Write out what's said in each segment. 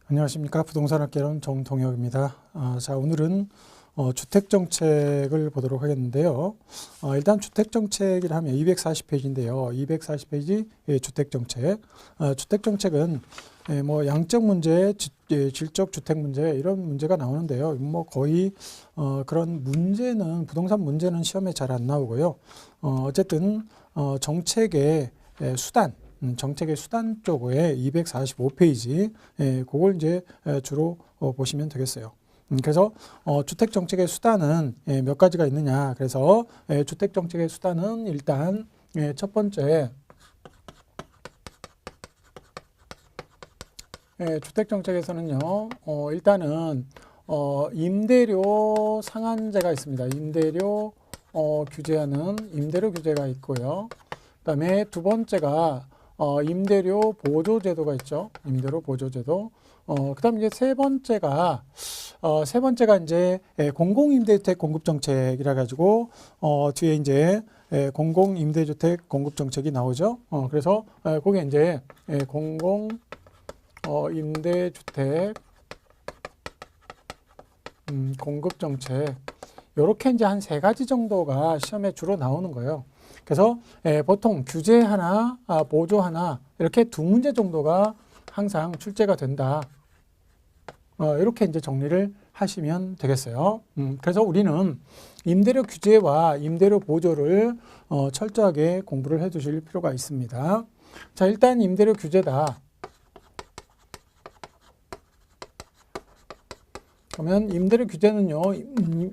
안녕하십니까. 부동산학개론 정동혁입니다. 자, 오늘은 주택정책을 보도록 하겠는데요. 일단 주택정책이라 하면 240페이지인데요. 240페이지 주택정책. 주택정책은 뭐 양적 문제, 질적 주택 문제 이런 문제가 나오는데요. 뭐 거의 그런 문제는 부동산 문제는 시험에 잘 안 나오고요. 어쨌든 정책의 수단, 정책의 수단 쪽에 245페이지, 그걸 이제 주로 보시면 되겠어요. 그래서 주택 정책의 수단은 몇 가지가 있느냐. 그래서 주택 정책의 수단은 일단 첫 번째, 주택 정책에서는요, 일단은 임대료 상한제가 있습니다. 임대료 규제하는 임대료 규제가 있고요. 그다음에 두 번째가 임대료 보조 제도가 있죠. 임대료 보조 제도. 그다음 이제 세 번째가 이제 공공임대주택 공급 정책이라 가지고 뒤에 이제 공공임대주택 공급 정책이 나오죠. 그래서 그게 이제 공공임대주택 공급 정책. 요렇게 이제 한 세 가지 정도가 시험에 주로 나오는 거예요. 그래서 보통 규제 하나, 보조 하나 이렇게 두 문제 정도가 항상 출제가 된다. 이렇게 이제 정리를 하시면 되겠어요. 그래서 우리는 임대료 규제와 임대료 보조를 철저하게 공부를 해 두실 필요가 있습니다. 자, 일단 임대료 규제다. 그러면 임대료 규제는요,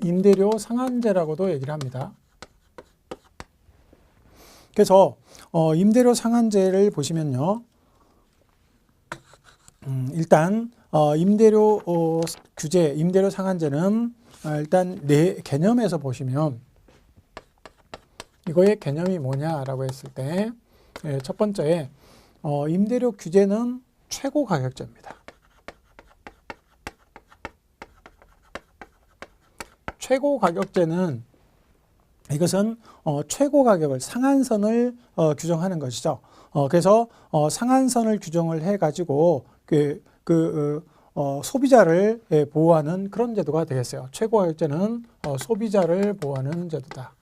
임대료 상한제라고도 얘기를 합니다. 그래서 임대료 상한제를 보시면요, 일단 임대료 규제, 임대료 상한제는 일단 네 개념에서 보시면 이거의 개념이 뭐냐라고 했을 때 첫 번째, 임대료 규제는 최고 가격제입니다. 최고 가격제는 이것은 최고 가격을 상한선을 규정하는 것이죠. 그래서 상한선을 규정을 해가지고 소비자를 보호하는 그런 제도가 되겠어요. 최고 가격제는 소비자를 보호하는 제도다.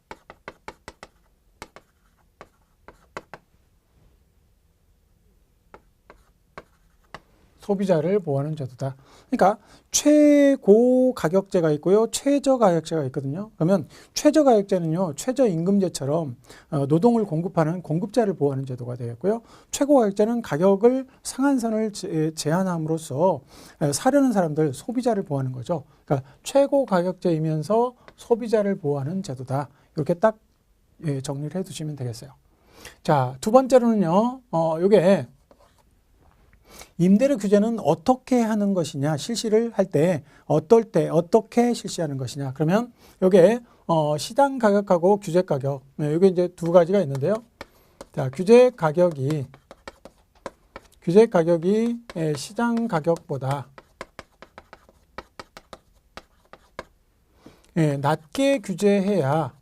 소비자를 보호하는 제도다. 그러니까 최고 가격제가 있고요, 최저 가격제가 있거든요. 그러면 최저 가격제는요, 최저임금제처럼 노동을 공급하는 공급자를 보호하는 제도가 되겠고요. 최고 가격제는 가격을 상한선을 제한함으로써 사려는 사람들, 소비자를 보호하는 거죠. 그러니까 최고 가격제이면서 소비자를 보호하는 제도다. 이렇게 딱 정리를 해두시면 되겠어요. 자, 두 번째로는요, 요게 임대료 규제는 어떻게 하는 것이냐, 실시를 할 때 어떨 때 어떻게 실시하는 것이냐. 그러면 요게 시장 가격하고 규제 가격, 요게 이제 두 가지가 있는데요. 자, 규제 가격이 시장 가격보다 낮게 규제해야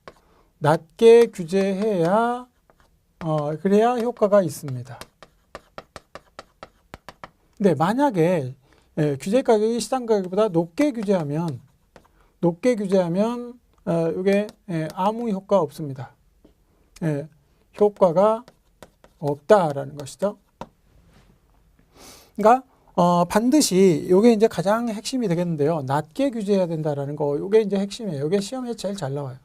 그래야 효과가 있습니다. 네, 만약에 규제 가격이 시장 가격보다 높게 규제하면 이게 아무 효과 없습니다. 효과가 없다라는 것이죠. 그러니까 반드시 이게 이제 가장 핵심이 되겠는데요. 낮게 규제해야 된다라는 거, 이게 이제 핵심이에요. 이게 시험에 제일 잘 나와요.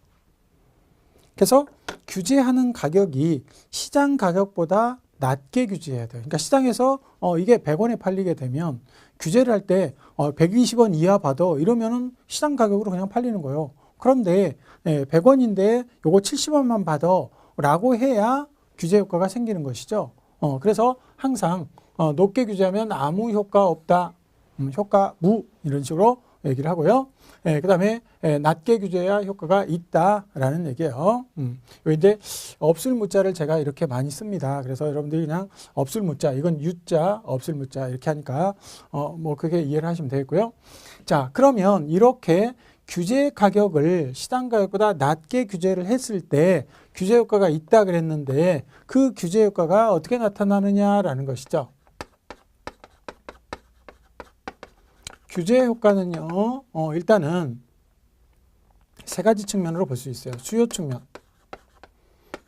그래서 규제하는 가격이 시장 가격보다 낮게 규제해야 돼요. 그러니까 시장에서 이게 100원에 팔리게 되면 규제를 할 때 120원 이하 받아 이러면은 시장 가격으로 그냥 팔리는 거예요. 그런데 100원인데 요거 70원만 받아 라고 해야 규제 효과가 생기는 것이죠. 그래서 항상 높게 규제하면 아무 효과 없다. 효과 무 이런 식으로 얘기를 하고요. 그 다음에 낮게 규제해야 효과가 있다라는 얘기예요. 이제 없을 무자를 제가 이렇게 많이 씁니다. 그래서 여러분들이 그냥 없을 무자, 이건 유자, 없을 무자 이렇게 하니까 뭐 그게 이해를 하시면 되겠고요. 자, 그러면 이렇게 규제 가격을 시장 가격보다 낮게 규제를 했을 때 규제 효과가 있다 그랬는데 그 규제 효과가 어떻게 나타나느냐라는 것이죠. 규제 효과는요, 일단은 세 가지 측면으로 볼 수 있어요. 수요 측면,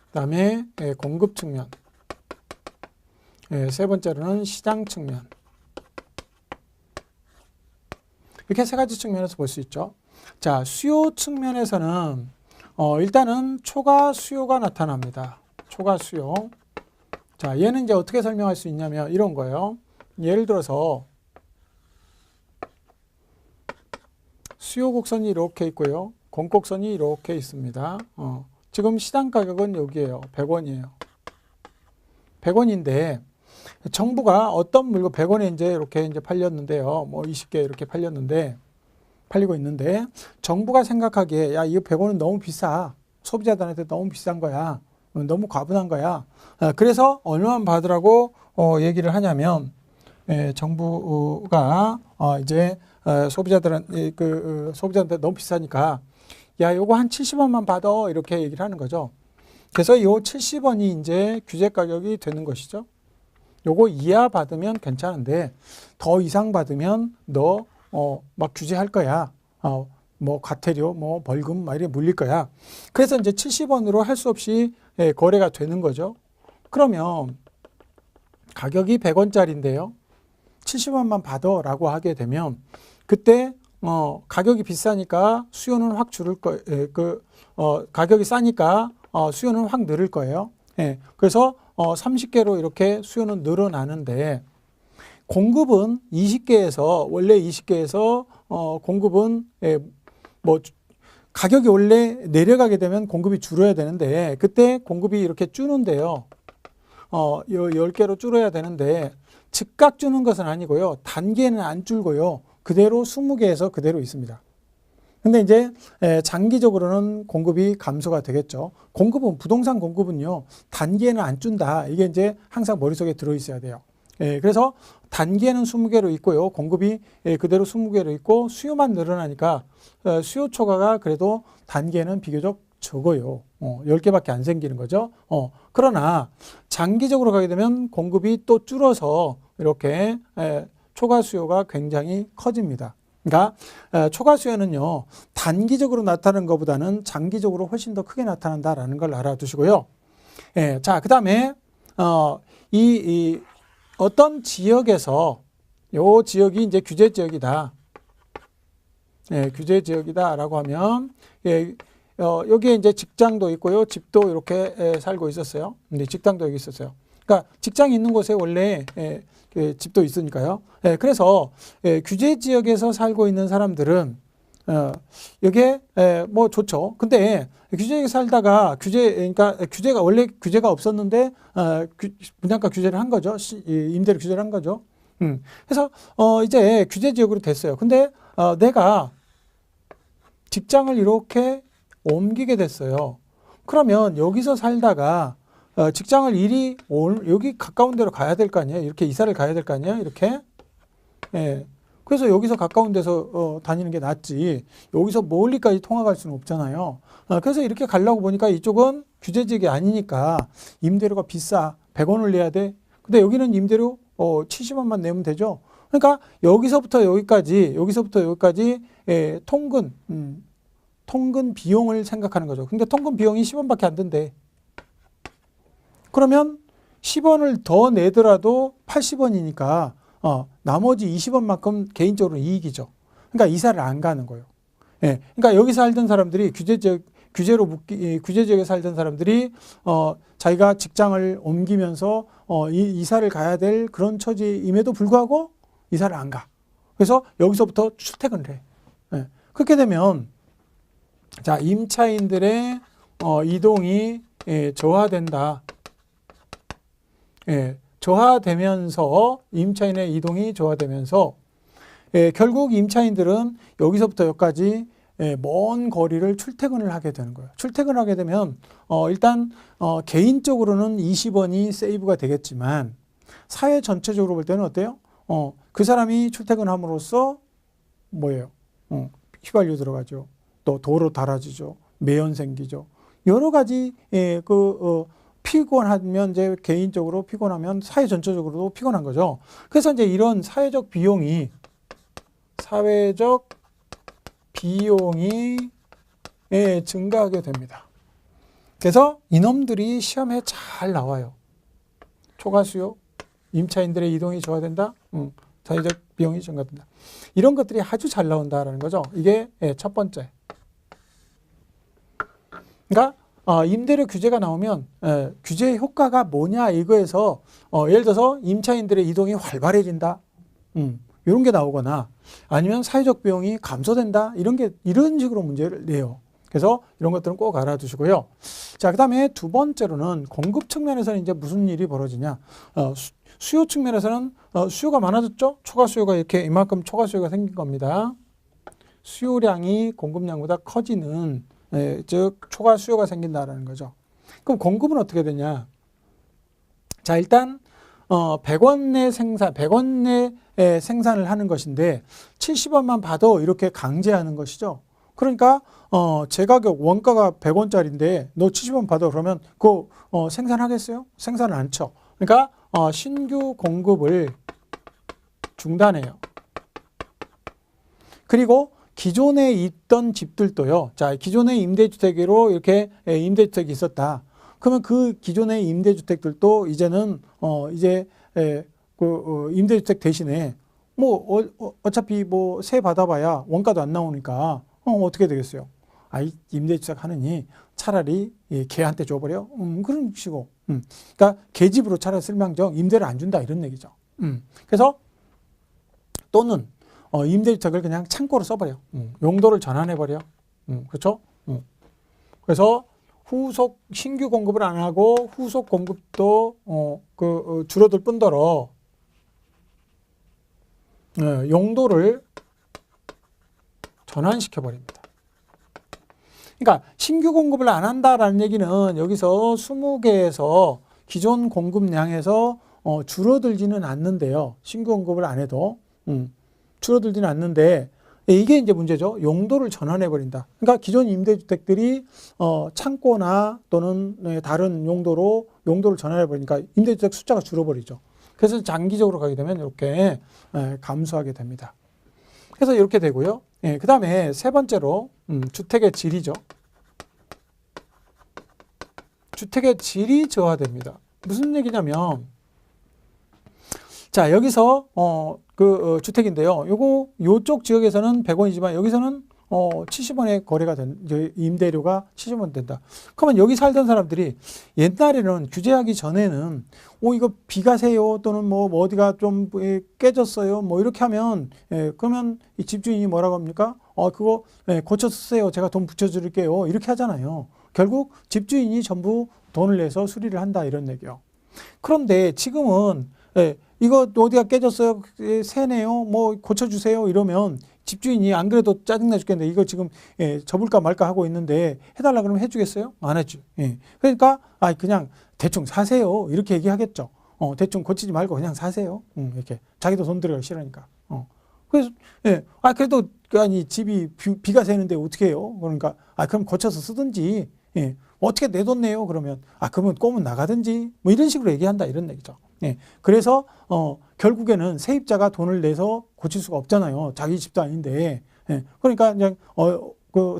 그다음에 공급 측면, 세 번째로는 시장 측면. 이렇게 세 가지 측면에서 볼 수 있죠. 자, 수요 측면에서는 일단은 초과 수요가 나타납니다. 초과 수요. 자, 얘는 이제 어떻게 설명할 수 있냐면 이런 거예요. 예를 들어서 수요 곡선이 이렇게 있고요. 공곡선이 이렇게 있습니다. 지금 시장 가격은 여기에요. 100원이에요. 100원인데 정부가 어떤 물건 100원에 이제 팔렸는데요. 뭐 20개 이렇게 팔리고 있는데 정부가 생각하기에 야, 이거 100원은 너무 비싸. 소비자들한테 너무 비싼 거야. 너무 과분한 거야. 그래서 얼마만 받으라고 얘기를 하냐면 정부가 이제 소비자들한테 너무 비싸니까 야, 요거 한 70원만 받아 이렇게 얘기를 하는 거죠. 그래서 요 70원이 이제 규제 가격이 되는 것이죠. 요거 이하 받으면 괜찮은데 더 이상 받으면 너 막 규제할 거야. 뭐 과태료, 뭐 벌금 막 이렇게 물릴 거야. 그래서 이제 70원으로 할 수 없이 거래가 되는 거죠. 그러면 가격이 100원짜리인데요. 70원만 받아라고 하게 되면 그때 가격이 비싸니까 수요는 확 줄을 가격이 싸니까 수요는 확 늘을 거예요. 그래서 30개로 이렇게 수요는 늘어나는데 공급은 20개에서 원래 20개에서 공급은 뭐 가격이 원래 내려가게 되면 공급이 줄어야 되는데 그때 공급이 이렇게 줄는데요. 10개로 줄어야 되는데 즉각 주는 것은 아니고요. 단계는 안 줄고요. 그대로 20개에서 그대로 있습니다. 근데 이제 장기적으로는 공급이 감소가 되겠죠. 부동산 공급은요. 단계는 안 준다. 이게 이제 항상 머릿속에 들어 있어야 돼요. 그래서 단계는 20개로 있고요. 공급이 그대로 20개로 있고 수요만 늘어나니까 수요 초과가 그래도 단계는 비교적 적어요. 10개밖에 안 생기는 거죠. 그러나 장기적으로 가게 되면 공급이 또 줄어서 이렇게 초과 수요가 굉장히 커집니다. 그러니까 초과 수요는요. 단기적으로 나타나는 것보다는 장기적으로 훨씬 더 크게 나타난다라는 걸 알아두시고요. 자, 그다음에 어떤 지역에서 요 지역이 이제 규제 지역이다. 규제 지역이다라고 하면 여기에 이제 직장도 있고요. 집도 이렇게 살고 있었어요. 근데 직장도 여기 있었어요. 그러니까 직장이 있는 곳에 원래 집도 있으니까요. 그래서 규제 지역에서 살고 있는 사람들은 이게 뭐 좋죠. 근데 규제에 살다가 그러니까 원래 규제가 없었는데 분양가 규제를 한 거죠. 임대료 규제를 한 거죠. 그래서 이제 규제 지역으로 됐어요. 근데 내가 직장을 이렇게 옮기게 됐어요. 그러면 여기서 살다가 직장을 여기 가까운 데로 가야 될 거 아니에요? 이렇게 이사를 가야 될 거 아니에요? 이렇게. 그래서 여기서 가까운 데서 다니는 게 낫지. 여기서 멀리까지 통학할 수는 없잖아요. 그래서 이렇게 가려고 보니까 이쪽은 규제지역이 아니니까 임대료가 비싸. 100원을 내야 돼. 근데 여기는 임대료 70원만 내면 되죠. 그러니까 여기서부터 여기까지 통근 비용을 생각하는 거죠. 근데 통근 비용이 10원밖에 안 든대. 그러면 10원을 더 내더라도 80원이니까 나머지 20원만큼 개인적으로 이익이죠. 그러니까 이사를 안 가는 거예요. 그러니까 여기 살던 사람들이 규제 지역에 살던 사람들이 자기가 직장을 옮기면서 이사를 가야 될 그런 처지임에도 불구하고 이사를 안 가. 그래서 여기서부터 출퇴근을 해. 그렇게 되면 자, 임차인들의 이동이 저하된다. 저하되면서 임차인의 이동이 저하되면서 결국 임차인들은 여기서부터 여기까지 먼 거리를 출퇴근을 하게 되는 거예요. 출퇴근을 하게 되면 일단 개인적으로는 20원이 세이브가 되겠지만 사회 전체적으로 볼 때는 어때요? 그 사람이 출퇴근함으로써 뭐예요? 휘발유 들어가죠. 또 도로 달아지죠. 매연 생기죠. 여러 가지 피곤하면 이제 개인적으로 피곤하면 사회 전체적으로도 피곤한 거죠. 그래서 이제 이런 사회적 비용이 사회적 비용이 증가하게 됩니다. 그래서 이놈들이 시험에 잘 나와요. 초과 수요, 임차인들의 이동이 좋아진다, 사회적 비용이 증가된다. 이런 것들이 아주 잘 나온다라는 거죠. 이게 첫 번째. 그러니까 임대료 규제가 나오면 규제의 효과가 뭐냐 이거에서 예를 들어서 임차인들의 이동이 활발해진다. 이런 게 나오거나 아니면 사회적 비용이 감소된다. 이런 식으로 문제를 내요. 그래서 이런 것들은 꼭 알아두시고요. 자, 그다음에 두 번째로는 공급 측면에서는 이제 무슨 일이 벌어지냐? 수요 측면에서는 수요가 많아졌죠? 초과 수요가 이렇게 이만큼 초과 수요가 생긴 겁니다. 수요량이 공급량보다 커지는 즉 초과 수요가 생긴다라는 거죠. 그럼 공급은 어떻게 되냐? 자, 일단 100원 내 생산, 100원 내 생산을 하는 것인데 70원만 받아 이렇게 강제하는 것이죠. 그러니까 제 가격 원가가 100원짜리인데 너 70원 받아 그러면 그거 생산하겠어요? 생산을 안 쳐. 그러니까 신규 공급을 중단해요. 그리고 기존에 있던 집들도요. 자, 기존의 임대주택으로 이렇게 임대주택이 있었다. 그러면 그 기존의 임대주택들도 이제는 이제 임대주택 대신에 뭐 어차피 뭐 세 받아봐야 원가도 안 나오니까 어떻게 되겠어요? 아이 임대주택 하느니 차라리 걔한테 줘버려. 그런 식으로. 그러니까 걔집으로 차라리 쓸망정 임대를 안 준다 이런 얘기죠. 그래서 또는 임대주택을 그냥 창고로 써버려. 용도를 전환해버려. 그렇죠? 그래서 후속 신규 공급을 안 하고 후속 공급도 줄어들 뿐더러 용도를 전환시켜 버립니다. 그러니까 신규 공급을 안 한다라는 얘기는 여기서 20개에서 기존 공급량에서 줄어들지는 않는데요. 신규 공급을 안 해도 줄어들지는 않는데 이게 이제 문제죠. 용도를 전환해 버린다. 그러니까 기존 임대주택들이 창고나 또는 다른 용도를 전환해 버리니까 임대주택 숫자가 줄어버리죠. 그래서 장기적으로 가게 되면 이렇게 감소하게 됩니다. 그래서 이렇게 되고요. 그 다음에 세 번째로 주택의 질이죠. 주택의 질이 저하됩니다. 무슨 얘기냐면 자, 여기서 주택인데요. 요쪽 지역에서는 100원이지만 여기서는 70원에 거래가 임대료가 70원 된다. 그러면 여기 살던 사람들이 옛날에는 규제하기 전에는 이거 비가 새요 또는 뭐 어디가 좀 깨졌어요 뭐 이렇게 하면 그러면 이 집주인이 뭐라고 합니까? 그거 고쳐 쓰세요. 제가 돈 붙여드릴게요. 이렇게 하잖아요. 결국 집주인이 전부 돈을 내서 수리를 한다 이런 얘기요. 그런데 지금은 이거 어디가 깨졌어요? 새네요. 뭐 고쳐주세요. 이러면 집주인이 안 그래도 짜증나 죽겠는데 이거 지금 접을까 말까 하고 있는데 해달라 그러면 해주겠어요? 안 해줘. 그러니까 그냥 대충 사세요. 이렇게 얘기하겠죠. 대충 고치지 말고 그냥 사세요. 이렇게 자기도 돈 들여가기 싫으니까. 그래서 그래도 집이 비가 새는데 어떻게 해요? 그러니까 그럼 고쳐서 쓰든지 어떻게 내 돈 내요? 그러면 그러면 꼬문 나가든지 뭐 이런 식으로 얘기한다 이런 얘기죠. 그래서 결국에는 세입자가 돈을 내서 고칠 수가 없잖아요. 자기 집도 아닌데. 그러니까 그냥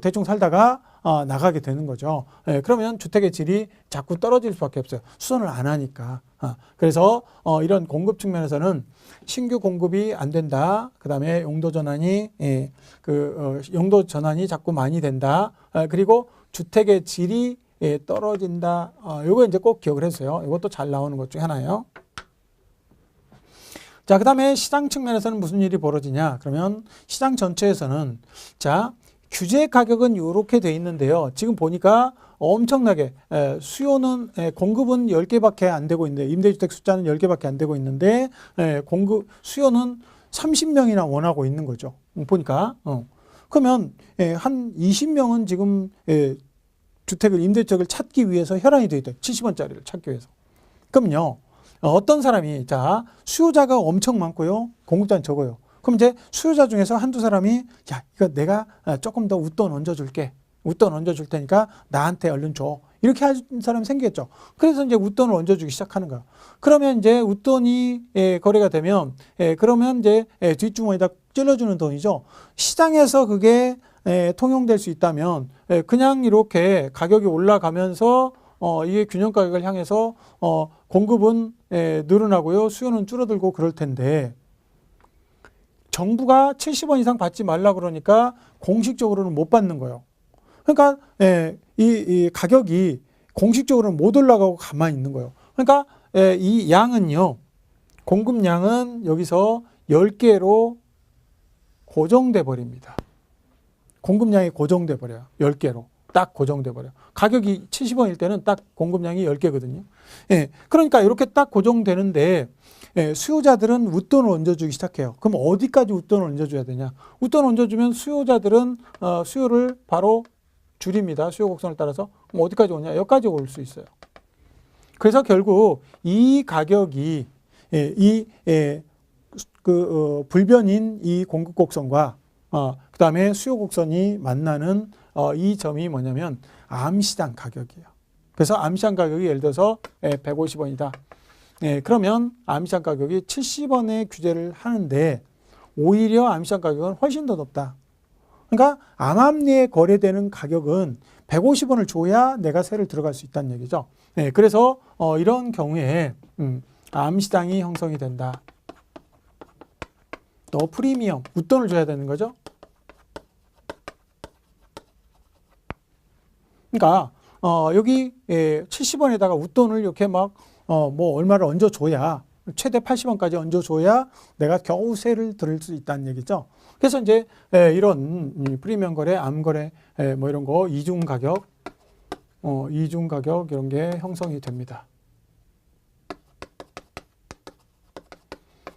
대충 살다가 나가게 되는 거죠. 그러면 주택의 질이 자꾸 떨어질 수밖에 없어요. 수선을 안 하니까. 그래서 이런 공급 측면에서는 신규 공급이 안 된다. 그다음에 용도 전환이 용도 전환이 자꾸 많이 된다. 그리고 주택의 질이 떨어진다. 요거 이제 꼭 기억을 해주세요. 이것도 잘 나오는 것 중에 하나예요. 자, 그 다음에 시장 측면에서는 무슨 일이 벌어지냐? 그러면 시장 전체에서는 자, 규제 가격은 이렇게 돼 있는데요. 지금 보니까 엄청나게 공급은 10개밖에 안 되고 있는데 임대주택 숫자는 10개밖에 안 되고 있는데 수요는 30명이나 원하고 있는 거죠. 보니까. 그러면 한 20명은 지금 임대주택을 찾기 위해서 혈안이 돼 있다. 70원짜리를 찾기 위해서. 그럼요. 어떤 사람이 수요자가 엄청 많고요. 공급자는 적어요. 그럼 이제 수요자 중에서 한두 사람이 이거 내가 조금 더 웃돈 얹어줄게. 웃돈 얹어줄 테니까 나한테 얼른 줘. 이렇게 하는 사람이 생기겠죠. 그래서 이제 웃돈을 얹어주기 시작하는 거야. 그러면 이제 웃돈이 거래가 되면 그러면 이제 뒷주머니에다 찔러주는 돈이죠. 시장에서 그게 통용될 수 있다면 그냥 이렇게 가격이 올라가면서 이게 균형 가격을 향해서 공급은 늘어나고요. 수요는 줄어들고 그럴 텐데 정부가 70원 이상 받지 말라 그러니까 공식적으로는 못 받는 거예요. 그러니까 이 가격이 공식적으로는 못 올라가고 가만히 있는 거예요. 그러니까 이 양은요. 공급량은 여기서 10개로 고정돼 버립니다. 공급량이 고정돼 버려요. 10개로. 딱 고정돼 버려요. 가격이 70원일 때는 딱 공급량이 10개거든요. 그러니까 이렇게 딱 고정되는데 수요자들은 웃돈을 얹어주기 시작해요. 그럼 어디까지 웃돈을 얹어줘야 되냐? 웃돈을 얹어주면 수요자들은 수요를 바로 줄입니다. 수요 곡선을 따라서. 그럼 어디까지 오냐? 여기까지 올 수 있어요. 그래서 결국 이 가격이 불변인 이 공급 곡선과 그 다음에 수요 곡선이 만나는 이 점이 뭐냐면 암시장 가격이에요. 그래서 암시장 가격이 예를 들어서 150원이다. 그러면 암시장 가격이 70원에 규제를 하는데 오히려 암시장 가격은 훨씬 더 높다. 그러니까 암암리에 거래되는 가격은 150원을 줘야 내가 세를 들어갈 수 있다는 얘기죠. 그래서 이런 경우에 암시장이 형성이 된다. 또 프리미엄, 웃돈을 줘야 되는 거죠. 그러니까 여기 70원에다가 웃돈을 이렇게 막 뭐 얼마를 얹어줘야 최대 80원까지 얹어줘야 내가 겨우 세를 들을 수 있다는 얘기죠. 그래서 이제 이런 프리미엄 거래, 암 거래 뭐 이런 거 이중 가격 이런 게 형성이 됩니다.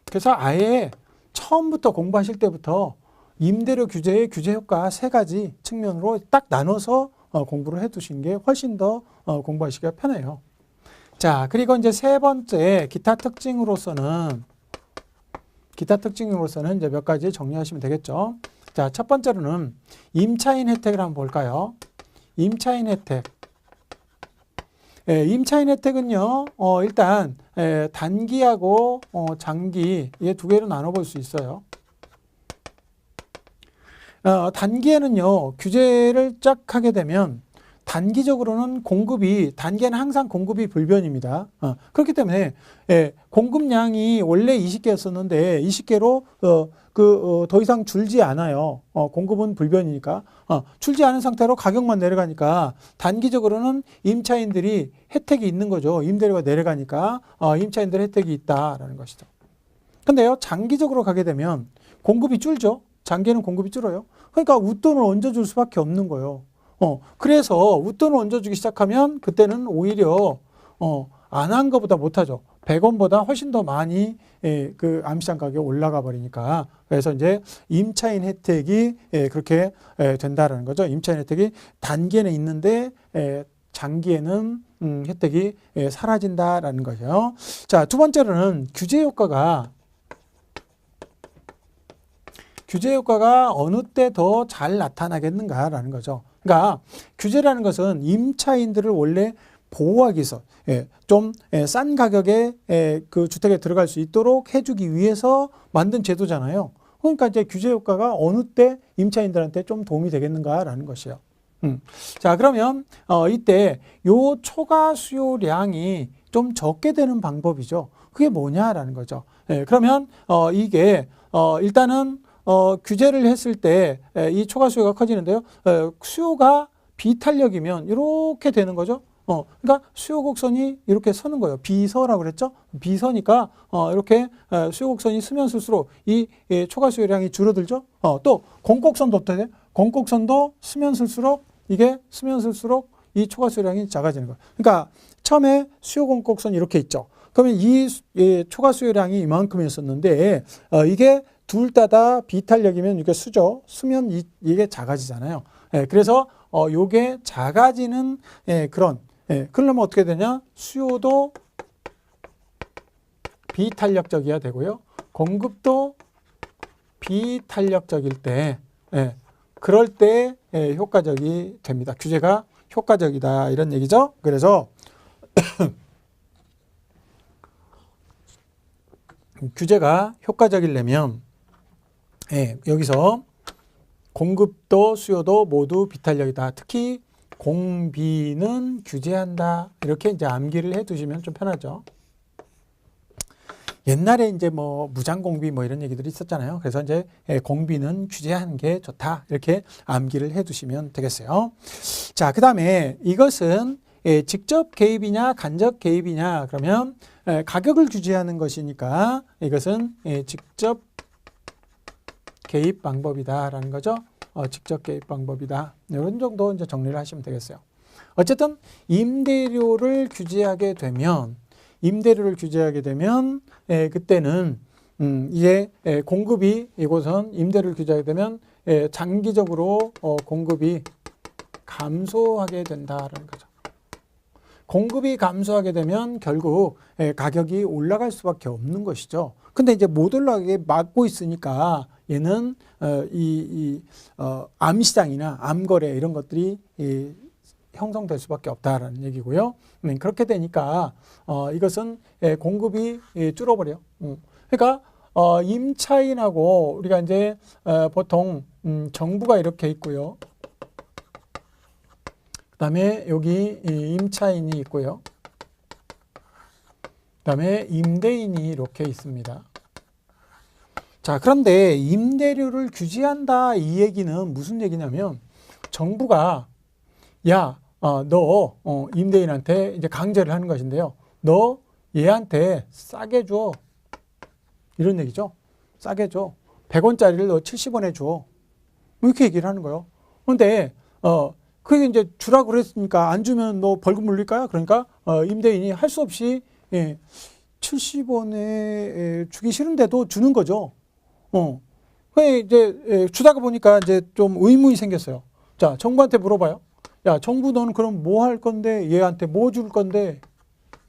그래서 아예 처음부터 공부하실 때부터 임대료 규제의 규제 효과 3가지 측면으로 딱 나눠서 공부를 해두시는 게 훨씬 더 공부하시기가 편해요. 자, 그리고 이제 세 번째 기타 특징으로서는 이제 몇 가지 정리하시면 되겠죠. 자, 첫 번째로는 임차인 혜택을 한번 볼까요? 임차인 혜택. 임차인 혜택은요, 일단 단기하고 장기 이 두 개로 나눠볼 수 있어요. 단기에는요, 규제를 쫙 하게 되면 단기적으로는 단기에는 항상 공급이 불변입니다. 그렇기 때문에 공급량이 원래 20개였었는데 20개로 더 이상 줄지 않아요. 공급은 불변이니까. 줄지 않은 상태로 가격만 내려가니까 단기적으로는 임차인들이 혜택이 있는 거죠. 임대료가 내려가니까 임차인들 혜택이 있다라는 것이죠. 근데요, 장기적으로 가게 되면 공급이 줄죠. 장기에는 공급이 줄어요. 그러니까 웃돈을 얹어줄 수밖에 없는 거예요. 그래서 웃돈을 얹어주기 시작하면 그때는 오히려 안 한 것보다 못하죠. 100원보다 훨씬 더 많이 그 암시장 가격이 올라가 버리니까. 그래서 이제 임차인 혜택이 그렇게 된다라는 거죠. 임차인 혜택이 단기에는 있는데 장기에는 혜택이 사라진다라는 거죠. 자, 두 번째로는 규제 효과가 어느 때 더 잘 나타나겠는가라는 거죠. 그러니까 규제라는 것은 임차인들을 원래 보호하기 위해서 좀 싼 가격에 그 주택에 들어갈 수 있도록 해주기 위해서 만든 제도잖아요. 그러니까 이제 규제 효과가 어느 때 임차인들한테 좀 도움이 되겠는가라는 것이에요. 자, 그러면 이때 요 초과 수요량이 좀 적게 되는 방법이죠. 그게 뭐냐라는 거죠. 그러면 이게 일단은 규제를 했을 때 이 초과 수요가 커지는데요. 수요가 비탄력이면 이렇게 되는 거죠. 그러니까 수요 곡선이 이렇게 서는 거예요. 비서라고 그랬죠. 비서니까 이렇게 수요 곡선이 쓰면 쓸수록 이 초과 수요량이 줄어들죠. 또 공곡선도 어떻게 돼? 공곡선도 쓰면 쓸수록 이 초과 수요량이 작아지는 거예요. 그러니까 처음에 수요 공곡선이 이렇게 있죠. 그러면 이 초과 수요량이 이만큼이었었는데 이게 둘 다 비탄력이면 이게 수죠. 수면 이게 작아지잖아요. 그래서 요게 작아지는 그러려면 어떻게 되냐? 수요도 비탄력적이어야 되고요. 공급도 비탄력적일 때 그럴 때 효과적이 됩니다. 규제가 효과적이다 이런 얘기죠. 그래서 규제가 효과적이려면 여기서 공급도 수요도 모두 비탄력이다. 특히 공비는 규제한다. 이렇게 이제 암기를 해 두시면 좀 편하죠. 옛날에 이제 뭐 무장공비 뭐 이런 얘기들이 있었잖아요. 그래서 이제 공비는 규제하는 게 좋다. 이렇게 암기를 해 두시면 되겠어요. 자, 그 다음에 이것은 직접 개입이냐 간접 개입이냐 그러면 가격을 규제하는 것이니까 이것은 직접 개입 방법이다라는 거죠. 직접 개입 방법이다. 이런 정도 이제 정리를 하시면 되겠어요. 어쨌든 임대료를 규제하게 되면 그때는 이제 공급이 이곳은 임대료를 규제하게 되면 장기적으로 공급이 감소하게 된다라는 거죠. 공급이 감소하게 되면 결국 가격이 올라갈 수밖에 없는 것이죠. 근데 이제 못 올라가게 막고 있으니까 얘는 암시장이나 암거래 이런 것들이 형성될 수밖에 없다라는 얘기고요. 그렇게 되니까 이것은 공급이 줄어버려. 그러니까 임차인하고 우리가 이제 보통 정부가 이렇게 있고요. 그다음에 여기 임차인이 있고요. 그다음에 임대인이 이렇게 있습니다. 자, 그런데 임대료를 규제한다 이 얘기는 무슨 얘기냐면 정부가 너 임대인한테 이제 강제를 하는 것인데요. 너 얘한테 싸게 줘. 이런 얘기죠. 싸게 줘. 100원짜리를 너 70원에 줘. 이렇게 얘기를 하는 거예요. 그런데 그게 이제 주라고 그랬으니까 안 주면 너 벌금 물릴까요? 그러니까 임대인이 할 수 없이 70원에 주기 싫은데도 주는 거죠. 그 이제 주다가 보니까 이제 좀 의문이 생겼어요. 자, 정부한테 물어봐요. 야, 정부 너는 그럼 뭐 할 건데? 얘한테 뭐 줄 건데?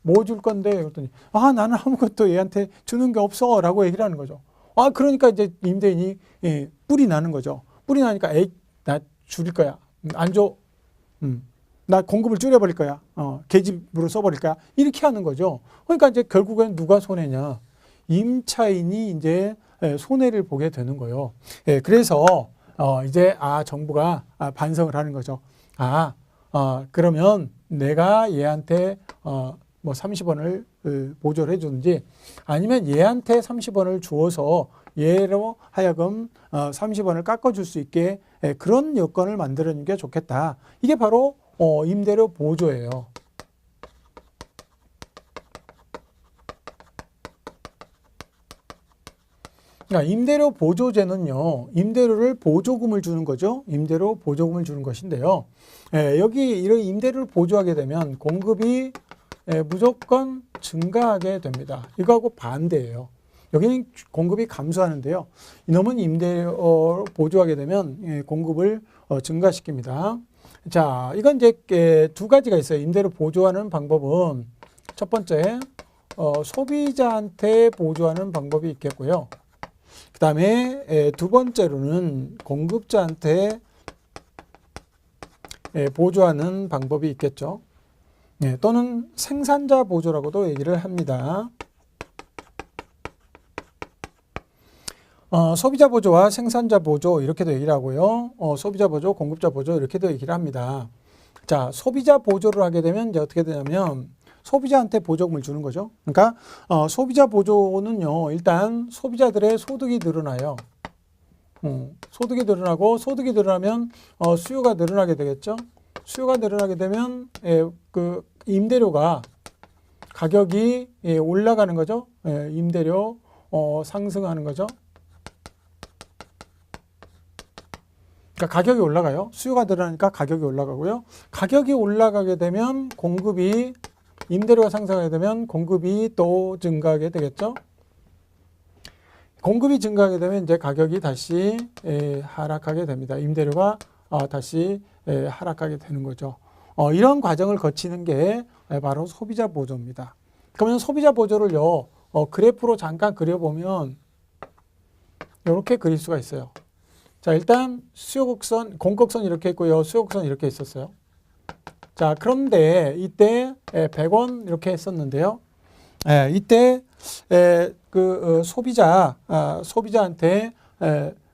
뭐 줄 건데? 그랬더니 나는 아무것도 얘한테 주는 게 없어라고 얘기를 하는 거죠. 그러니까 이제 임대인이 뿔이 나는 거죠. 뿔이 나니까 나 줄일 거야. 안 줘. 나 공급을 줄여버릴 거야. 계집으로 써버릴 거야. 이렇게 하는 거죠. 그러니까 이제 결국엔 누가 손해냐? 임차인이 이제 손해를 보게 되는 거예요. 그래서 이제 정부가 반성을 하는 거죠. 그러면 내가 얘한테 뭐 30원을 보조를 해주든지 아니면 얘한테 30원을 주어서 얘로 하여금 30원을 깎아줄 수 있게 그런 여건을 만들어주는 게 좋겠다. 이게 바로 임대료 보조예요. 그러니까 임대료 보조제는요, 임대료를 보조금을 주는 거죠. 임대료 보조금을 주는 것인데요. 여기 이런 임대료를 보조하게 되면 공급이 무조건 증가하게 됩니다. 이거하고 반대예요. 여기는 공급이 감소하는데요. 이놈은 임대료 보조하게 되면 공급을 증가시킵니다. 자, 이건 이제 두 가지가 있어요. 임대료 보조하는 방법은 첫 번째 소비자한테 보조하는 방법이 있겠고요. 그 다음에 두 번째로는 공급자한테 보조하는 방법이 있겠죠. 또는 생산자 보조라고도 얘기를 합니다. 소비자 보조와 생산자 보조 이렇게도 얘기를 하고요. 소비자 보조, 공급자 보조 이렇게도 얘기를 합니다. 자, 소비자 보조를 하게 되면 이제 어떻게 되냐면 소비자한테 보조금을 주는 거죠. 그러니까 소비자 보조는요, 일단 소비자들의 소득이 늘어나요. 소득이 늘어나고 소득이 늘어나면 수요가 늘어나게 되겠죠. 수요가 늘어나게 되면 그 임대료가 가격이 올라가는 거죠. 임대료 상승하는 거죠. 그러니까 가격이 올라가요. 수요가 늘어나니까 가격이 올라가고요. 가격이 올라가게 되면 공급이 임대료가 상승하게 되면 공급이 또 증가하게 되겠죠. 공급이 증가하게 되면 이제 가격이 다시 하락하게 됩니다. 임대료가 다시 하락하게 되는 거죠. 이런 과정을 거치는 게 바로 소비자 보조입니다. 그러면 소비자 보조를요, 그래프로 잠깐 그려보면 이렇게 그릴 수가 있어요. 자, 일단 수요곡선, 공곡선 이렇게 있고요. 수요곡선 이렇게 있었어요. 자, 그런데 이때 100원 이렇게 했었는데요. 이때 그 소비자한테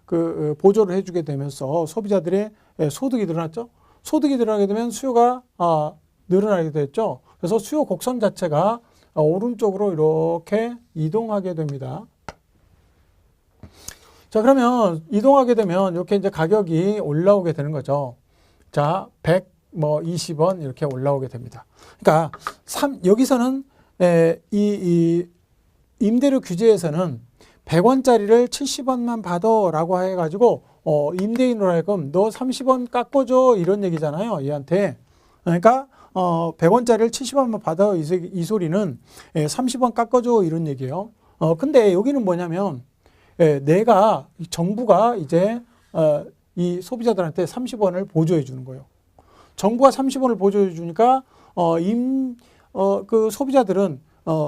보조를 해주게 되면서 소비자들의 소득이 늘어났죠. 소득이 늘어나게 되면 수요가 늘어나게 됐죠. 그래서 수요 곡선 자체가 오른쪽으로 이렇게 이동하게 됩니다. 자, 그러면 이동하게 되면 이렇게 이제 가격이 올라오게 되는 거죠. 자, 120원 이렇게 올라오게 됩니다. 그러니까 여기서는 이 임대료 규제에서는 100원짜리를 70원만 받아라고 해가지고 임대인으로 하여금 너 30원 깎아줘 이런 얘기잖아요. 얘한테. 그러니까 100원짜리를 70원만 받아 이 소리는 30원 깎아줘 이런 얘기예요. 근데 여기는 뭐냐면 내가 정부가 이제 이 소비자들한테 30원을 보조해 주는 거예요. 정부가 30원을 보조해 주니까 그 소비자들은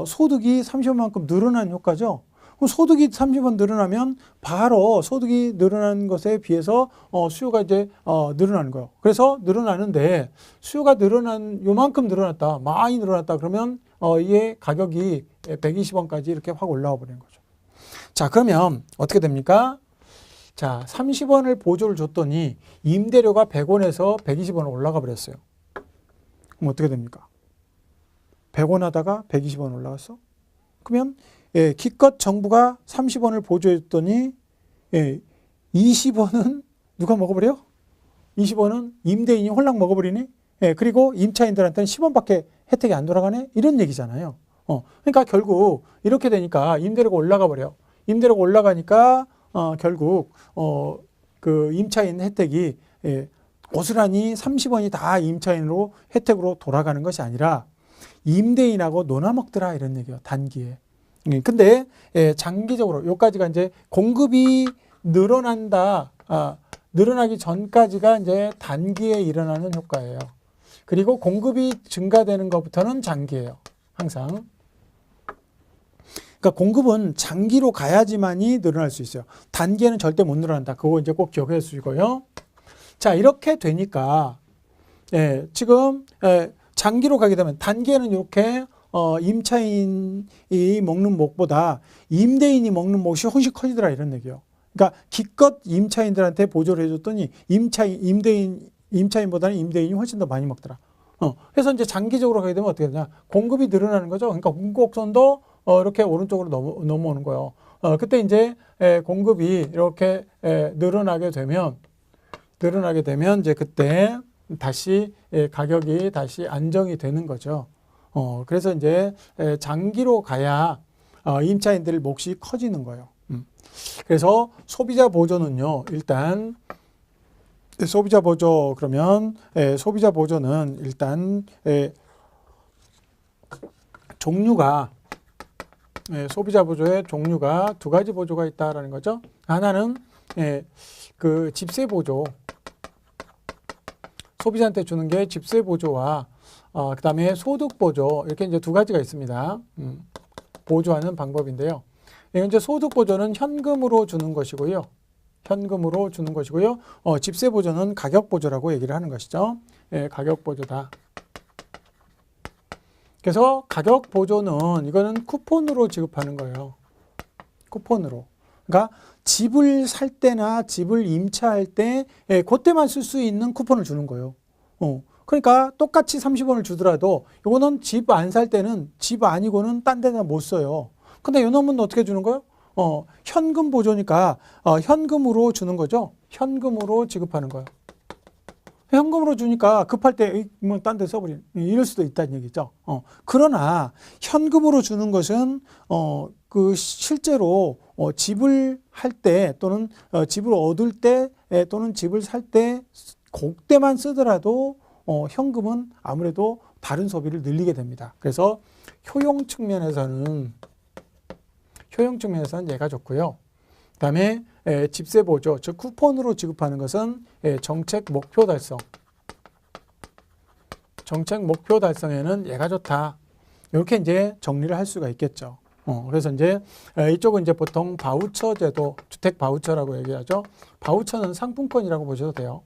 소득이 30원만큼 늘어난 효과죠. 그럼 소득이 30원 늘어나면 바로 소득이 늘어난 것에 비해서 수요가 이제 늘어나는 거예요. 그래서 늘어나는데 수요가 요만큼 늘어났다, 많이 늘어났다 그러면 이게 가격이 120원까지 이렇게 확 올라와 버리는 거죠. 자, 그러면 어떻게 됩니까? 자, 30원을 보조를 줬더니 임대료가 100원에서 120원 올라가 버렸어요. 그럼 어떻게 됩니까? 100원 하다가 120원 올라갔어? 그러면 기껏 정부가 30원을 보조했더니 20원은 누가 먹어버려? 20원은 임대인이 홀랑 먹어버리니? 그리고 임차인들한테는 10원밖에 혜택이 안 돌아가네? 이런 얘기잖아요. 그러니까 결국 이렇게 되니까 임대료가 올라가 버려. 임대료가 올라가니까 결국 그 임차인 혜택이 고스란히 30원이 다 임차인으로 혜택으로 돌아가는 것이 아니라 임대인하고 놀아먹더라 이런 얘기예요. 단기에. 근데 장기적으로 여기까지가 이제 공급이 늘어난다. 늘어나기 전까지가 이제 단기에 일어나는 효과예요. 그리고 공급이 증가되는 것부터는 장기예요. 항상. 그러니까 공급은 장기로 가야지만이 늘어날 수 있어요. 단기에는 절대 못 늘어난다. 그거 이제 꼭 기억해 주시고요. 자, 이렇게 되니까 지금 장기로 가게 되면 단기에는 이렇게 임차인이 먹는 몫보다 임대인이 먹는 몫이 훨씬 커지더라 이런 얘기예요. 그러니까 기껏 임차인들한테 보조를 해줬더니 임차인보다는 임대인이 훨씬 더 많이 먹더라. 그래서 이제 장기적으로 가게 되면 어떻게 되냐? 공급이 늘어나는 거죠. 그러니까 공급선도 이렇게 오른쪽으로 넘어오는 거예요. 그때 이제 공급이 이렇게 늘어나게 되면 이제 그때 다시 가격이 다시 안정이 되는 거죠. 그래서 이제 장기로 가야 임차인들 몫이 커지는 거예요. 그래서 소비자 보조는요, 일단 소비자 보조 그러면 소비자 보조는 일단 종류가 소비자 보조의 종류가 두 가지 보조가 있다라는 거죠. 하나는 그 집세 보조, 소비자한테 주는 게 집세 보조와 그다음에 소득 보조 이렇게 이제 두 가지가 있습니다. 보조하는 방법인데요. 이제 소득 보조는 현금으로 주는 것이고요. 현금으로 주는 것이고요. 집세 보조는 가격 보조라고 얘기를 하는 것이죠. 가격 보조다. 그래서 가격 보조는 이거는 쿠폰으로 지급하는 거예요. 쿠폰으로. 그러니까 집을 살 때나 집을 임차할 때 그때만 쓸 수 있는 쿠폰을 주는 거예요. 그러니까 똑같이 30원을 주더라도 이거는 집 안 살 때는 집 아니고는 딴 데나 못 써요. 근데 이놈은 어떻게 주는 거예요? 현금 보조니까 현금으로 주는 거죠. 현금으로 지급하는 거예요. 현금으로 주니까 급할 때 뭐 딴 데 써버리는 이럴 수도 있다는 얘기죠. 그러나 현금으로 주는 것은 그 실제로 집을 할 때 또는 집을 얻을 때 또는 집을 살 때 그때만 쓰더라도 현금은 아무래도 다른 소비를 늘리게 됩니다. 그래서 효용 측면에서는 얘가 좋고요. 그다음에 집세 보조, 즉 쿠폰으로 지급하는 것은 정책 목표 달성. 정책 목표 달성에는 얘가 좋다. 이렇게 이제 정리를 할 수가 있겠죠. 그래서 이제 이쪽은 이제 보통 바우처 제도, 주택 바우처라고 얘기하죠. 바우처는 상품권이라고 보셔도 돼요.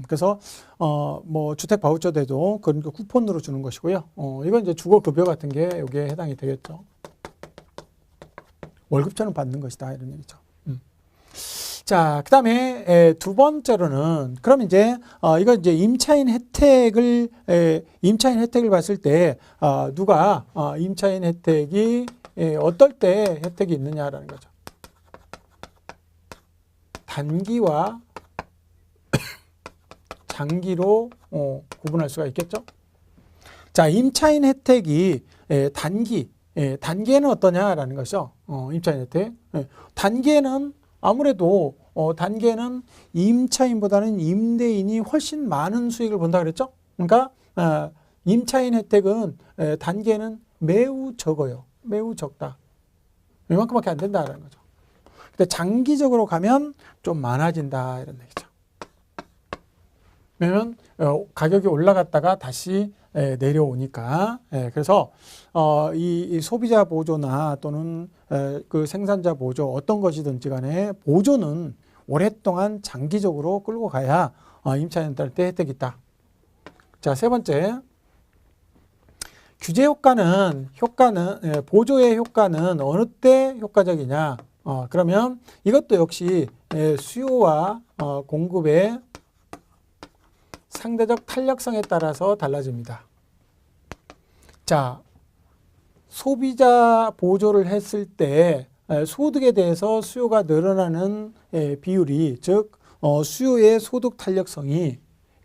그래서 뭐 주택 바우처 제도 그런 거 쿠폰으로 주는 것이고요. 이건 이제 주거 급여 같은 게 여기에 해당이 되겠죠. 월급처럼 받는 것이다 이런 얘기죠. 자, 그다음에 두 번째로는 그럼 이제 이거 이제 임차인 혜택을 봤을 때 누가 임차인 혜택이 어떨 때 혜택이 있느냐라는 거죠. 단기와 장기로 구분할 수가 있겠죠. 자, 임차인 혜택이 단기에는 어떠냐라는 것이죠. 임차인 혜택. 단기에는 아무래도 단기에는 임차인보다는 임대인이 훨씬 많은 수익을 본다 그랬죠. 그러니까 임차인 혜택은 단기에는 매우 적어요. 매우 적다. 이만큼밖에 안 된다라는 거죠. 근데 장기적으로 가면 좀 많아진다 이런 얘기죠. 왜냐면 가격이 올라갔다가 다시 내려오니까. 그래서 이 소비자 보조나 또는 그 생산자 보조 어떤 것이든지 간에 보조는 오랫동안 장기적으로 끌고 가야 임차인들한테 혜택이 있다. 자, 세 번째. 규제 보조의 효과는 어느 때 효과적이냐. 그러면 이것도 역시 수요와 공급의 상대적 탄력성에 따라서 달라집니다. 자, 소비자 보조를 했을 때 소득에 대해서 수요가 늘어나는 비율이, 즉 수요의 소득 탄력성이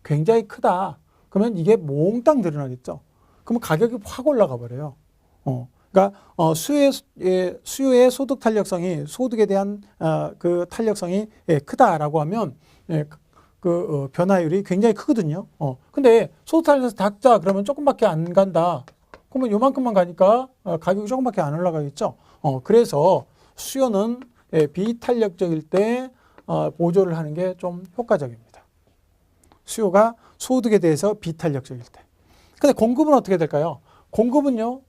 굉장히 크다. 그러면 이게 몽땅 늘어나겠죠. 그러면 가격이 확 올라가 버려요. 그러니까 수요의 소득 탄력성이, 소득에 대한 그 탄력성이 크다라고 하면 그 변화율이 굉장히 크거든요. 근데 소득 탄력성 작다 그러면 조금밖에 안 간다. 그러면 요만큼만 가니까 가격이 조금밖에 안 올라가겠죠. 그래서 수요는 비탄력적일 때 보조를 하는 게 좀 효과적입니다. 수요가 소득에 대해서 비탄력적일 때. 근데 공급은 어떻게 될까요? 공급은요,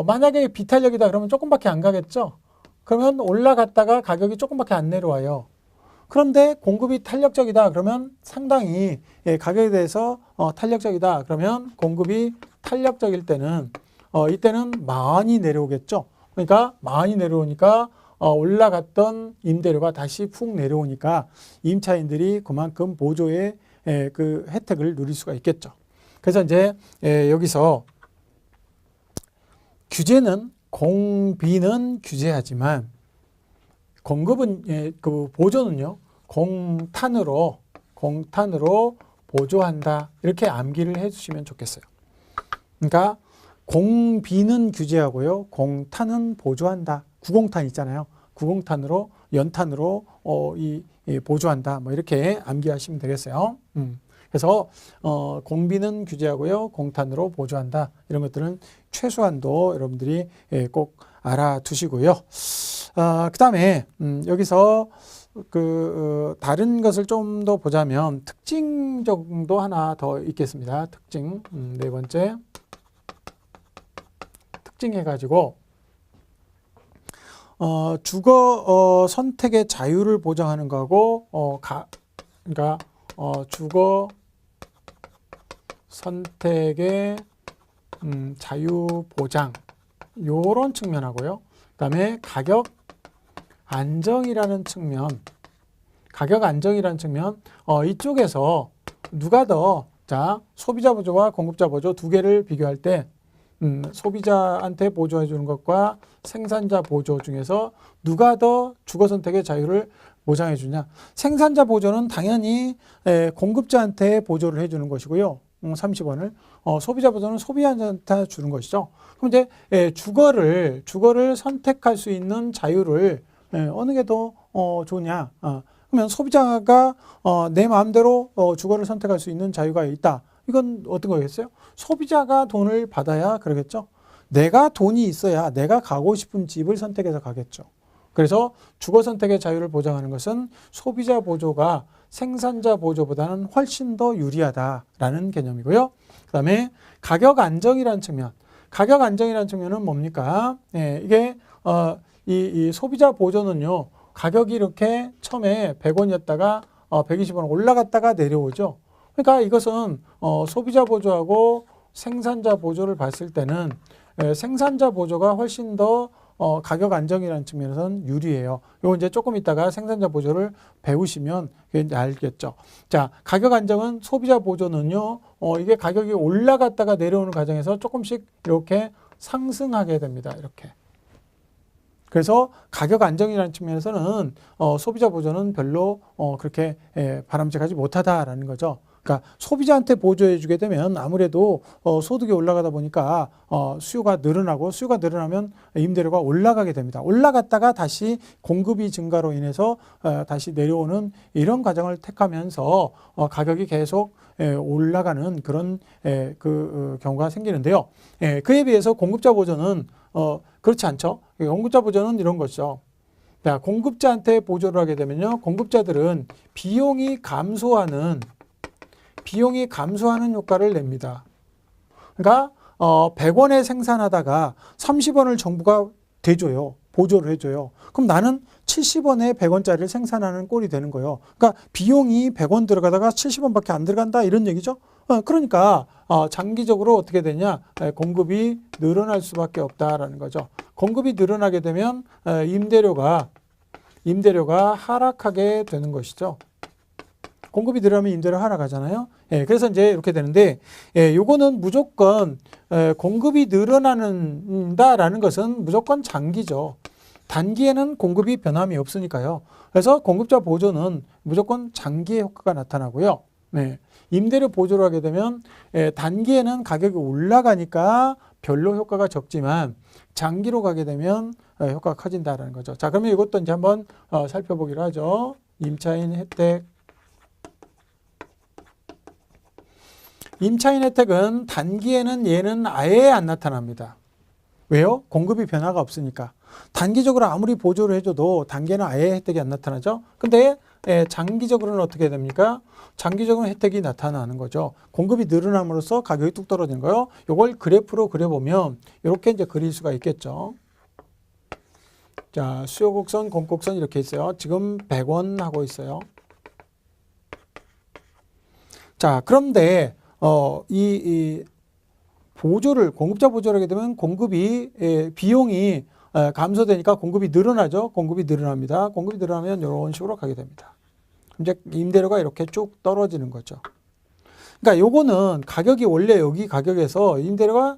만약에 비탄력이다 그러면 조금밖에 안 가겠죠? 그러면 올라갔다가 가격이 조금밖에 안 내려와요. 그런데 공급이 탄력적이다 그러면 상당히 가격에 대해서 탄력적이다 그러면 공급이 탄력적일 때는 이때는 많이 내려오겠죠. 그러니까 많이 내려오니까 올라갔던 임대료가 다시 푹 내려오니까 임차인들이 그만큼 보조의 그 혜택을 누릴 수가 있겠죠. 그래서 이제 여기서 규제는 공비는 규제하지만 공급은 그 보조는요 공탄으로 보조한다 이렇게 암기를 해주시면 좋겠어요. 그러니까 공비는 규제하고요 공탄은 보조한다. 구공탄 있잖아요. 구공탄으로 연탄으로 이 보조한다. 뭐 이렇게 암기하시면 되겠어요. 그래서 공비는 규제하고요 공탄으로 보조한다. 이런 것들은 최소한도 여러분들이 꼭 알아두시고요. 그 다음에 여기서 다른 것을 좀 더 보자면 특징 정도 하나 더 있겠습니다. 특징 네 번째 특징 해가지고 주거 선택의 자유를 보장하는 거하고 그러니까 주거 선택의 자유 보장 요런 측면하고요. 그다음에 가격 안정이라는 측면. 이쪽에서 누가 더 소비자 보조와 공급자 보조 두 개를 비교할 때 소비자한테 보조해 주는 것과 생산자 보조 중에서 누가 더 주거 선택의 자유를 보장해 주냐. 생산자 보조는 당연히 공급자한테 보조를 해 주는 것이고요. 30원을 소비자 보조는 소비자한테 주는 것이죠. 그럼 이제 주거를 선택할 수 있는 자유를 어느 게 더 좋냐. 그러면 소비자가 내 마음대로 주거를 선택할 수 있는 자유가 있다. 이건 어떤 거겠어요? 소비자가 돈을 받아야 그러겠죠. 내가 돈이 있어야 내가 가고 싶은 집을 선택해서 가겠죠. 그래서 주거 선택의 자유를 보장하는 것은 소비자 보조가 생산자 보조보다는 훨씬 더 유리하다라는 개념이고요. 그 다음에 가격 안정이라는 측면. 가격 안정이라는 측면은 뭡니까? 이게 이 소비자 보조는요. 가격이 이렇게 처음에 100원이었다가 120원 올라갔다가 내려오죠. 그러니까 이것은 소비자 보조하고 생산자 보조를 봤을 때는 생산자 보조가 훨씬 더 가격 안정이라는 측면에서는 유리해요. 요거 이제 조금 있다가 생산자 보조를 배우시면 이제 알겠죠. 자, 가격 안정은 소비자 보조는요, 이게 가격이 올라갔다가 내려오는 과정에서 조금씩 이렇게 상승하게 됩니다. 이렇게. 그래서 가격 안정이라는 측면에서는 소비자 보조는 별로 그렇게 바람직하지 못하다라는 거죠. 그러니까 소비자한테 보조해 주게 되면 아무래도 소득이 올라가다 보니까 수요가 늘어나고 수요가 늘어나면 임대료가 올라가게 됩니다. 올라갔다가 다시 공급이 증가로 인해서 다시 내려오는 이런 과정을 택하면서 가격이 계속 올라가는 그런 그 경우가 생기는데요. 그에 비해서 공급자 보조는 그렇지 않죠. 공급자 보조는 이런 것이죠. 자, 공급자한테 보조를 하게 되면요, 공급자들은 비용이 감소하는 효과를 냅니다. 그러니까 100원에 생산하다가 30원을 정부가 대줘요. 보조를 해줘요. 그럼 나는 70원에 100원짜리를 생산하는 꼴이 되는 거예요. 그러니까 비용이 100원 들어가다가 70원밖에 안 들어간다 이런 얘기죠. 그러니까 장기적으로 어떻게 되냐, 공급이 늘어날 수밖에 없다라는 거죠. 공급이 늘어나게 되면 임대료가 하락하게 되는 것이죠. 공급이 늘어나면 임대료 하락하잖아요. 그래서 이제 이렇게 되는데, 요거는 무조건 공급이 늘어난다라는 것은 무조건 장기죠. 단기에는 공급이 변함이 없으니까요. 그래서 공급자 보조는 무조건 장기의 효과가 나타나고요. 임대료 보조를 하게 되면 단기에는 가격이 올라가니까 별로 효과가 적지만 장기로 가게 되면 효과가 커진다는 거죠. 자, 그러면 이것도 이제 한번 살펴보기로 하죠. 임차인 혜택. 임차인 혜택은 단기에는 얘는 아예 안 나타납니다. 왜요? 공급이 변화가 없으니까. 단기적으로 아무리 보조를 해줘도 단기에는 아예 혜택이 안 나타나죠. 근데 장기적으로는 어떻게 됩니까? 장기적으로는 혜택이 나타나는 거죠. 공급이 늘어남으로써 가격이 뚝 떨어지는 거예요. 이걸 그래프로 그려보면 이렇게 이제 그릴 수가 있겠죠. 자, 수요 곡선, 공 곡선 이렇게 있어요. 지금 100원 하고 있어요. 자, 그런데 이 보조를, 공급자 보조를 하게 되면 비용이 감소되니까 공급이 늘어나죠. 공급이 늘어납니다. 공급이 늘어나면 이런 식으로 가게 됩니다. 이제 임대료가 이렇게 쭉 떨어지는 거죠. 그러니까 요거는 가격이 원래 여기 가격에서 임대료가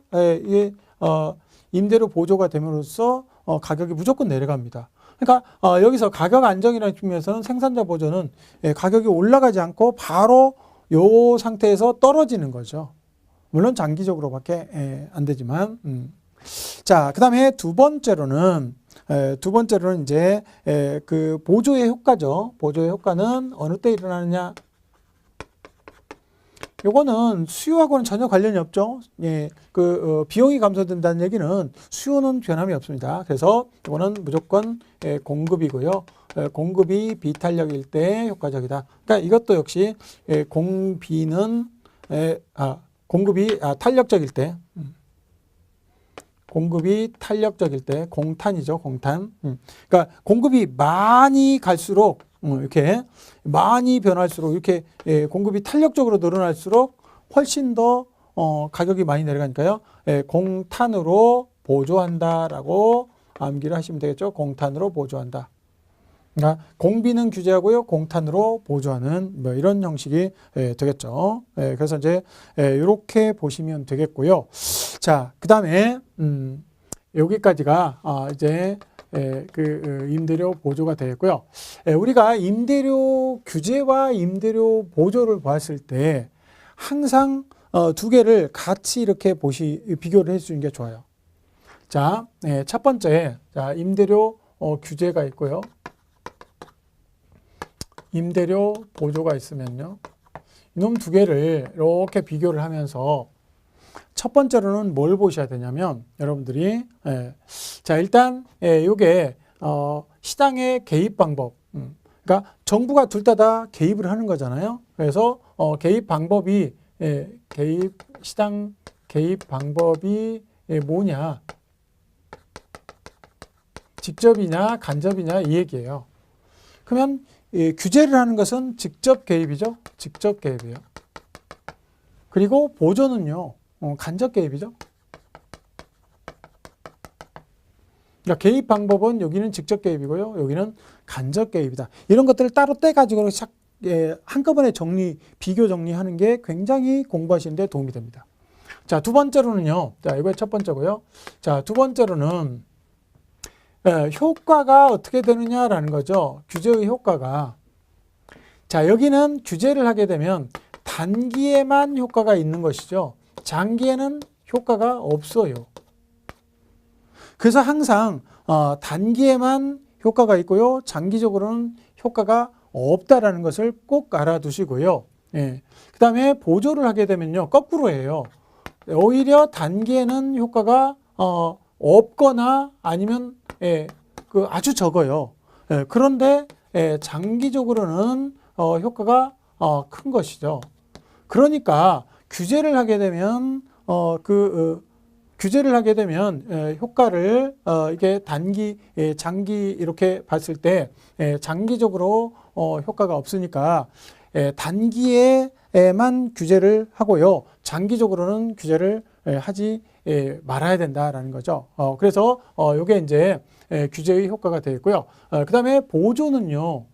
임대료 보조가 됨으로써 가격이 무조건 내려갑니다. 그러니까 여기서 가격 안정이라는 측면에서는 생산자 보조는 가격이 올라가지 않고 바로 요 상태에서 떨어지는 거죠. 물론 장기적으로밖에 안 되지만. 자, 그 다음에 두 번째로는 이제 그 보조의 효과죠. 보조의 효과는 어느 때 일어나느냐? 요거는 수요하고는 전혀 관련이 없죠. 비용이 감소된다는 얘기는 수요는 변함이 없습니다. 그래서 이거는 무조건 공급이고요. 공급이 비탄력일 때 효과적이다. 그러니까 이것도 역시 공급이 탄력적일 때, 공급이 탄력적일 때, 공탄이죠, 공탄. 그러니까 공급이 많이 갈수록 이렇게 많이 변할수록 이렇게 공급이 탄력적으로 늘어날수록 훨씬 더 가격이 많이 내려가니까요. 공탄으로 보조한다라고 암기를 하시면 되겠죠. 공탄으로 보조한다. 그러니까 공비는 규제하고요, 공탄으로 보조하는 뭐 이런 형식이 되겠죠. 그래서 이제 이렇게 보시면 되겠고요. 자, 그 다음에 여기까지가 이제 그 임대료 보조가 되겠고요. 우리가 임대료 규제와 임대료 보조를 보았을 때 항상 두 개를 같이 이렇게 비교를 해주는 게 좋아요. 자, 첫 번째, 자, 임대료 규제가 있고요. 임대료 보조가 있으면요. 이놈 두 개를 이렇게 비교를 하면서 첫 번째로는 뭘 보셔야 되냐면 여러분들이 자, 일단 요게 시장의 개입 방법. 그러니까 정부가 둘 다 개입을 하는 거잖아요. 그래서 개입 방법이 시장 개입 방법이 뭐냐? 직접이냐 간접이냐 이 얘기예요. 그러면 규제를 하는 것은 직접 개입이죠. 직접 개입이에요. 그리고 보조는요. 간접 개입이죠. 그러니까 개입 방법은 여기는 직접 개입이고요. 여기는 간접 개입이다. 이런 것들을 따로 떼가지고 한꺼번에 비교 정리하는 게 굉장히 공부하시는 데 도움이 됩니다. 자, 두 번째로는요. 자, 이거 첫 번째고요. 자, 두 번째로는 효과가 어떻게 되느냐라는 거죠. 규제의 효과가. 자, 여기는 규제를 하게 되면 단기에만 효과가 있는 것이죠. 장기에는 효과가 없어요. 그래서 항상 단기에만 효과가 있고요. 장기적으로는 효과가 없다라는 것을 꼭 알아두시고요. 예. 그 다음에 보조를 하게 되면요. 거꾸로 해요. 오히려 단기에는 효과가 없거나 아니면 아주 적어요. 그런데 장기적으로는 효과가 큰 것이죠. 그러니까 규제를 하게 되면 효과를 이게 장기 이렇게 봤을 때 장기적으로 효과가 없으니까 단기에만 규제를 하고요. 장기적으로는 규제를 하지 말아야 된다라는 거죠. 그래서 요게 이제 규제의 효과가 되어 있고요. 그 다음에 보조는요.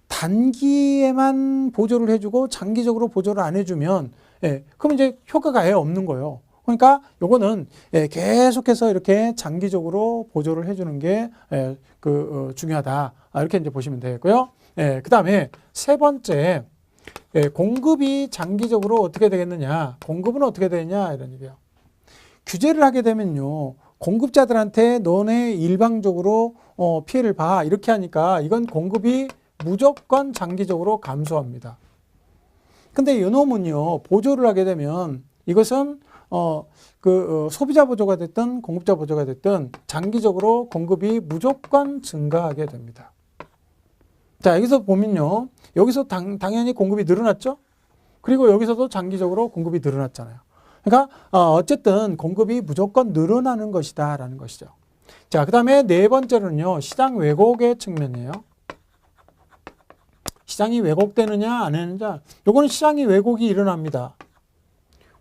단기에만 보조를 해주고 장기적으로 보조를 안 해주면 그럼 이제 효과가 아예 없는 거예요. 그러니까 요거는 계속해서 이렇게 장기적으로 보조를 해주는 게 중요하다. 이렇게 이제 보시면 되겠고요. 그 다음에 세 번째, 공급이 장기적으로 어떻게 되겠느냐? 공급은 어떻게 되느냐? 이런 얘기예요. 규제를 하게 되면요. 공급자들한테 너네 일방적으로 피해를 봐. 이렇게 하니까 이건 공급이 무조건 장기적으로 감소합니다. 근데 이놈은요. 보조를 하게 되면 이것은 소비자 보조가 됐든 공급자 보조가 됐든 장기적으로 공급이 무조건 증가하게 됩니다. 자, 여기서 보면요. 여기서 당연히 공급이 늘어났죠? 그리고 여기서도 장기적으로 공급이 늘어났잖아요. 그러니까 어쨌든 공급이 무조건 늘어나는 것이다 라는 것이죠. 자, 그 다음에 네 번째로는요. 시장 왜곡의 측면이에요. 시장이 왜곡되느냐 안 되느냐. 요거는 시장이 왜곡이 일어납니다.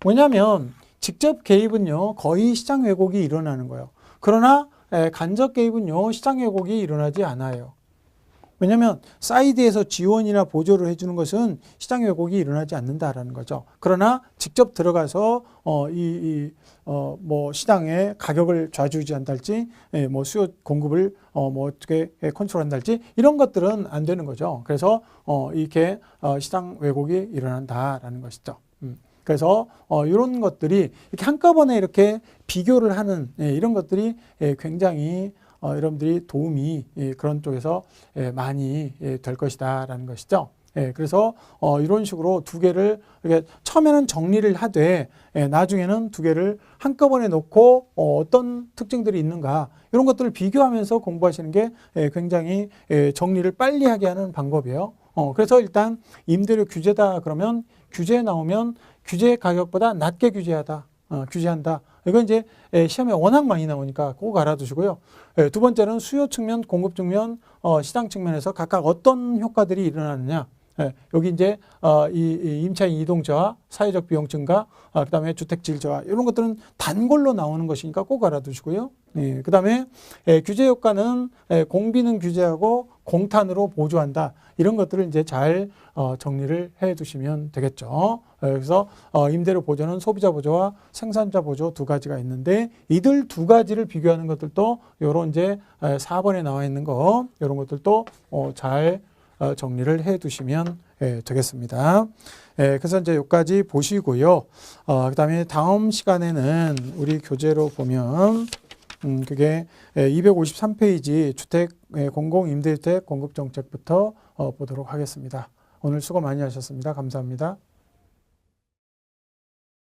왜냐하면 직접 개입은요. 거의 시장 왜곡이 일어나는 거예요. 그러나 간접 개입은요. 시장 왜곡이 일어나지 않아요. 왜냐하면 사이드에서 지원이나 보조를 해주는 것은 시장 왜곡이 일어나지 않는다라는 거죠. 그러나 직접 들어가서 시장의 가격을 좌지우지한달지, 수요 공급을 어떻게 컨트롤한달지 이런 것들은 안 되는 거죠. 그래서 이렇게 시장 왜곡이 일어난다라는 것이죠. 그래서 이런 것들이 이렇게 한꺼번에 이렇게 비교를 하는 이런 것들이 굉장히 여러분들이 도움이 그런 쪽에서 많이 될 것이다라는 것이죠. 그래서 이런 식으로 두 개를 이렇게 처음에는 정리를 하되 나중에는 두 개를 한꺼번에 놓고 어떤 특징들이 있는가 이런 것들을 비교하면서 공부하시는 게 굉장히 정리를 빨리 하게 하는 방법이에요. 그래서 일단 임대료 규제다 그러면 규제에 나오면 규제 가격보다 낮게 규제한다. 이건 이제 시험에 워낙 많이 나오니까 꼭 알아두시고요. 두 번째는 수요 측면, 공급 측면, 시장 측면에서 각각 어떤 효과들이 일어나느냐. 여기 이제 이 임차인 이동 저하, 사회적 비용 증가, 그다음에 주택 질 저하 이런 것들은 단골로 나오는 것이니까 꼭 알아두시고요. 그다음에 규제 효과는 공비는 규제하고 공탄으로 보조한다. 이런 것들을 이제 잘 정리를 해 두시면 되겠죠. 그래서 임대료 보조는 소비자 보조와 생산자 보조 두 가지가 있는데 이들 두 가지를 비교하는 것들도 요런 이제 4번에 나와 있는 거 이런 것들도 잘 정리를 해 두시면 되겠습니다. 그래서 이제 여기까지 보시고요. 그 다음에 다음 시간에는 우리 교재로 보면 그게 253페이지 주택 공공임대주택 공급정책부터 보도록 하겠습니다. 오늘 수고 많이 하셨습니다. 감사합니다.